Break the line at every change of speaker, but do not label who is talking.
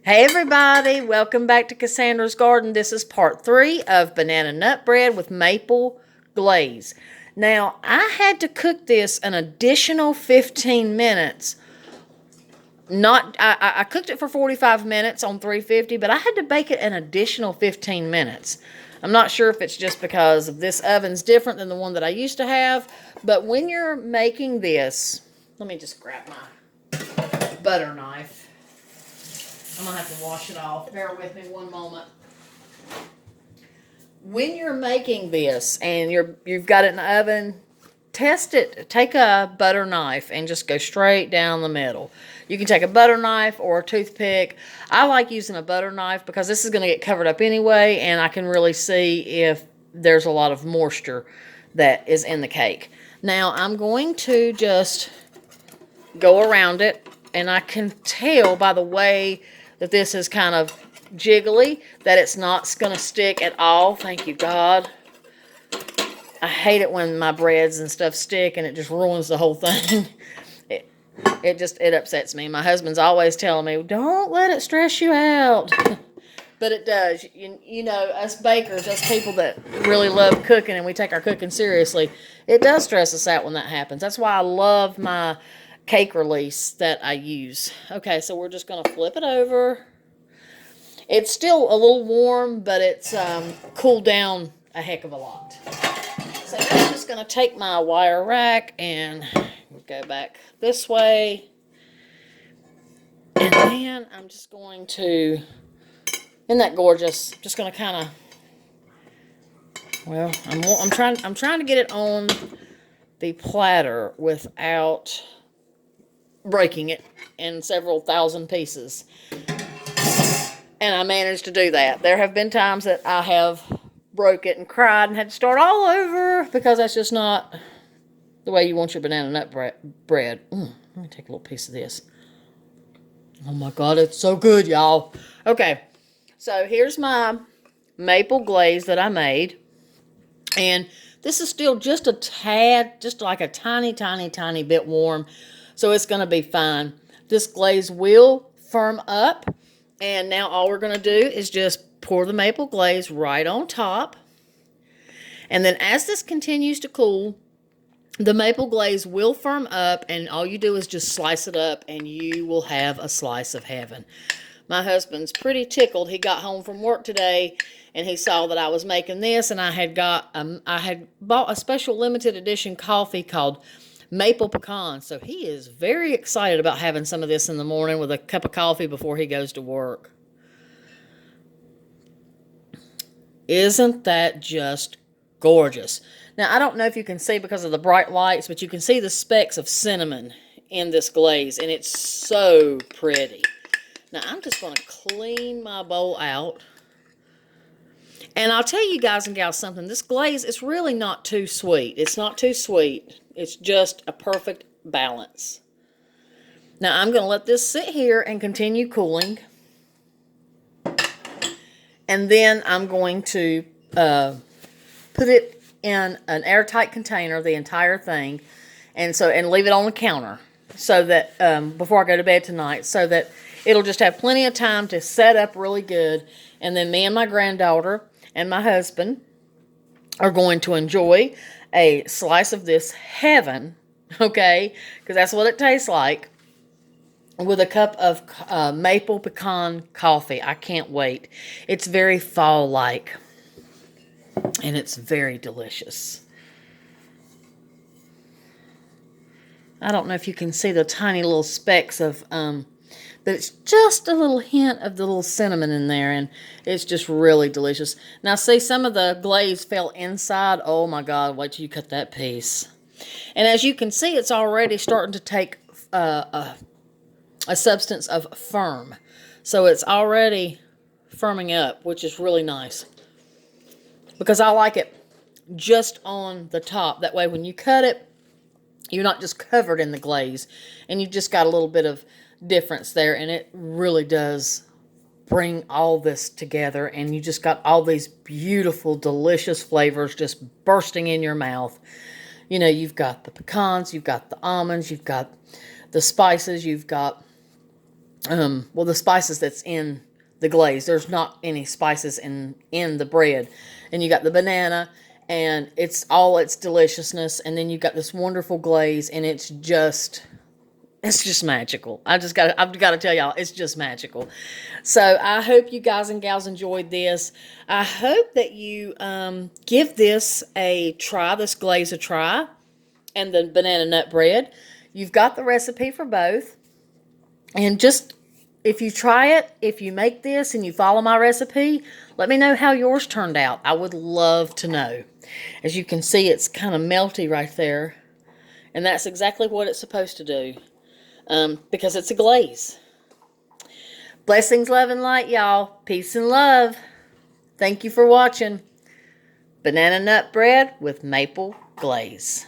Hey everybody, welcome back to Cassandra's Garden. This is part 3 of banana nut bread with maple glaze. Now, I had to cook this an additional 15 minutes. I cooked it for 45 minutes on 350, but I had to bake it an additional 15 minutes. I'm not sure if it's just because this oven's different than the one that I used to have, but when you're making this, let me just grab my butter knife. I'm going to have to wash it off. Bear with me one moment. When you're making this and you've got it in the oven, test it. Take a butter knife and just go straight down the middle. You can take a butter knife or a toothpick. I like using a butter knife because this is going to get covered up anyway, and I can really see if there's a lot of moisture that is in the cake. Now, I'm going to just go around it, and I can tell by the way that this is kind of jiggly, that it's not going to stick at all. Thank you, God. I hate it when my breads and stuff stick and it just ruins the whole thing. It upsets me. My husband's always telling me, don't let it stress you out. But it does. You know, us bakers, us people that really love cooking and we take our cooking seriously, it does stress us out when that happens. That's why I love my cake release that I use. Okay, so we're just going to flip it over. It's still a little warm, but it's cooled down a heck of a lot. So now I'm just going to take my wire rack and go back this way. And then I'm just going to, isn't that gorgeous? Just going to kind of, well, I'm trying to get it on the platter without breaking it in several thousand pieces. And I managed to do that. There have been times that I have broke it and cried and had to start all over because that's just not the way you want your banana nut bread. Let me take a little piece of this. Oh my God, it's so good, y'all. Okay, so here's my maple glaze that I made. And this is still just a tad, just like a tiny, tiny, tiny bit warm. So it's going to be fine. This glaze will firm up. And now all we're going to do is just pour the maple glaze right on top. And then as this continues to cool, the maple glaze will firm up. And all you do is just slice it up and you will have a slice of heaven. My husband's pretty tickled. He got home from work today and he saw that I was making this. And I had bought a special limited edition coffee called maple pecan. So he is very excited about having some of this in the morning with a cup of coffee before he goes to work. Isn't that just gorgeous? Now, I don't know if you can see because of the bright lights, but you can see the specks of cinnamon in this glaze, and it's so pretty. Now, I'm just going to clean my bowl out. And I'll tell you guys and gals something. This glaze is really not too sweet. It's not too sweet. It's just a perfect balance. Now, I'm going to let this sit here and continue cooling. And then I'm going to put it in an airtight container, the entire thing, and leave it on the counter so that before I go to bed tonight, so that it'll just have plenty of time to set up really good. And then me and my granddaughter and my husband are going to enjoy a slice of this heaven, okay, because that's what it tastes like, with a cup of maple pecan coffee. I can't wait. It's very fall-like, and it's very delicious. I don't know if you can see the tiny little specks of, but it's just a little hint of the little cinnamon in there, and it's just really delicious. Now, see, some of the glaze fell inside. Oh, my God, wait till you cut that piece. And as you can see, it's already starting to take a substance of firm. So it's already firming up, which is really nice. Because I like it just on the top. That way, when you cut it, you're not just covered in the glaze, and you've just got a little bit of difference there, and it really does bring all this together, and you just got all these beautiful, delicious flavors just bursting in your mouth. You know, you've got the pecans, you've got the almonds, you've got the spices, you've got well, the spices that's in the glaze. There's not any spices in the bread. And you got the banana, and it's all its deliciousness. And then you got this wonderful glaze, and it's just magical. I've got to tell y'all, it's just magical. So I hope you guys and gals enjoyed this. I hope that you give this a try, this glaze a try, and the banana nut bread. You've got the recipe for both. And just, if you try it, if you make this and you follow my recipe, let me know how yours turned out. I would love to know. As you can see, it's kind of melty right there. And that's exactly what it's supposed to do. Because it's a glaze. Blessings, love, and light, y'all. Peace and love. Thank you for watching. Banana nut bread with maple glaze.